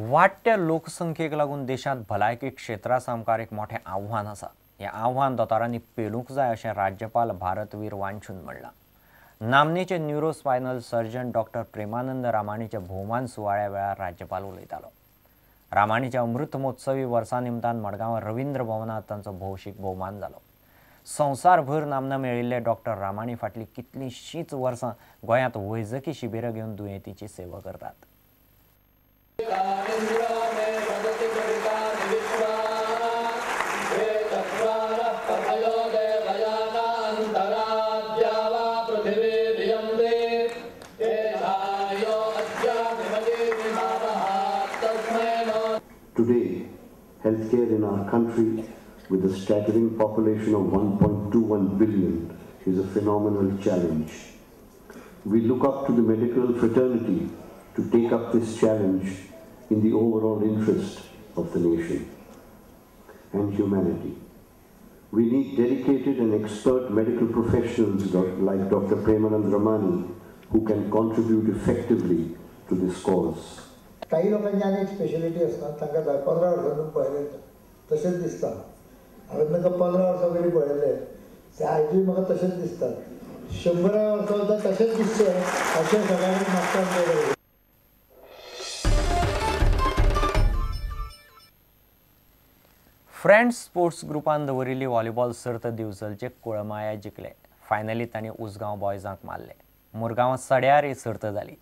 वाढत्या लोकसंख्येक लागून देशात भलायकी क्षेत्रासामकार एक मोठे आव्हान आसा. हे आव्हान दोतोरांनी पेलूंक जाय अशें राज्यपाल भारतवीर वांचून म्हणलां. नामनेचे न्यूरोस्पायनल सर्जन डॉक्टर प्रेमानंद रामाणीच्या भोवमान सुवाळ्या वेळार राज्यपाल उलयतालो. रामाणीच्या अमृत महोत्सवी वर्सा निमतान मडगांव रवींद्र भवनात तांचो भौशीक भोवमान जालो. संवसारभर नामना मेळिल्ले डॉक्टर रामाणी फाटलीं कितलींशींच वर्सां गोंयांत वैजकी शिबिरां घेवन दुयेंतींची सेवा करतात. Today, healthcare in our country, with a staggering population of 1.21 billion, is a phenomenal challenge. We look up to the medical fraternity to take up this challenge in the overall interest of the nation and humanity. We need dedicated and expert medical professionals like Dr. Premanand Ramani who can contribute effectively to this cause. काही लोकांची अनेक speciality असतात, तांकां 10-15 वर्सांतून पळयले तशेंच दिसता. हांवें तांकां 15 वर्सां पयलीं पळयले, ते आयजूय म्हाका तशेंच दिसतात. 100 वर्सां सुद्दां तशेंच दिसचे अशें सगळ्यांक मागता. फ्रेंड्स स्पोर्ट्स ग्रुपान दवरिल्ली व्हॉलीबॉल सर्त दिवचलचे कुळमाया जिखले. फायनलीत तांणी उसगांव बॉयजांक मारले. मुरगांवां सड्यार ही सर्त जाली.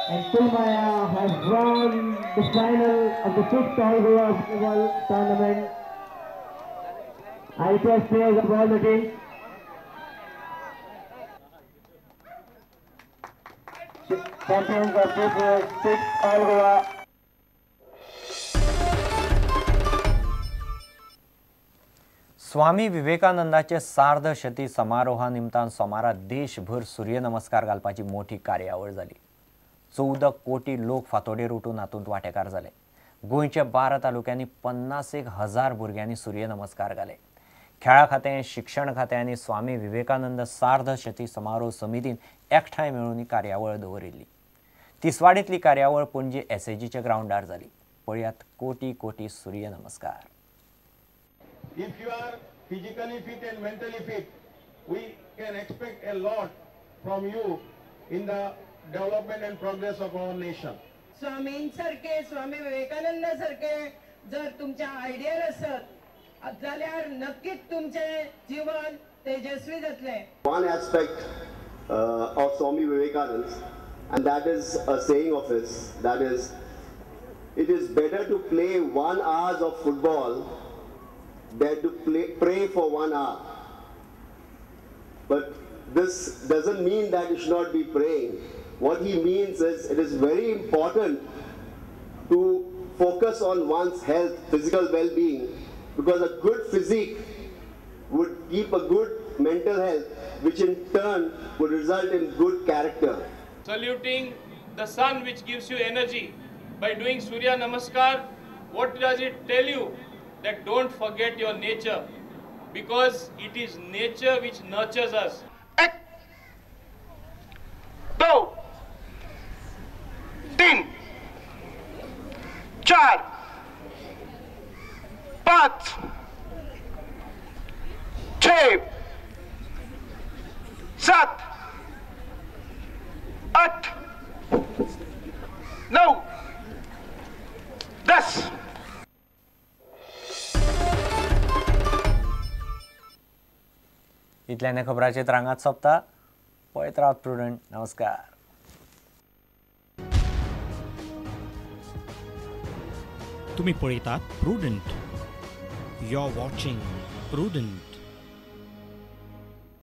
And Kulmaya has won the final of the 5th All-Goa Football Tournament. IPS players of all the teams. Champions of this 6th All-Goa. स्वामी विवेकानंदाचे सार्धशती समारोहा निमतान सोमारा देशभर सूर्य नमस्कार घालपाची मोठी कार्यावळ जाली. 14 कोटी लोक फातोडेर उठून हातूंत वांटेकार जाले. गोंयच्या 12 तालुक्यांनी 50,000 भुरग्यांनी सूर्य नमस्कार घाले. खेळा खातें, शिक्षण खातें आनी स्वामी विवेकानंद सार्धशती समारोह समितीन एकठांय मेळून ही कार्यावळ दवरिल्ली. तिसवाडींतली कार्यावळ पणजे एसएजीच्या ग्राउंडार जाली. पळयात कोटी कोटी सूर्य नमस्कार. If you are physically fit and mentally fit, we can expect a lot from you in the development and progress of our nation. स्वामींसारखे, स्वामी विवेकानंदासारखे जर तुमच्या आयडियल असत जाल्यार नक्कीच तुमचे जीवन तेजस्वी जातले. One aspect of Swami Vivekananda, and that is a saying of his, that is, it is better to play 1 hour of football than to pray for 1 hour. But this doesn't mean that you should not be praying. What he means is it is very important to focus on one's health, physical well-being, because a good physique would keep a good mental health, which in turn would result in good character. Saluting the sun which gives you energy by doing Surya Namaskar, what does it tell you? That don't forget your nature, because it is nature which nurtures us. 1, 2, 3, 4, 5, 6, 7, इतल्याने खबराचे तरंगात सोंपता. पळयत Rawat prudent. नमस्कार. तुम्ही पळयतात Prudent. You are watching prudent.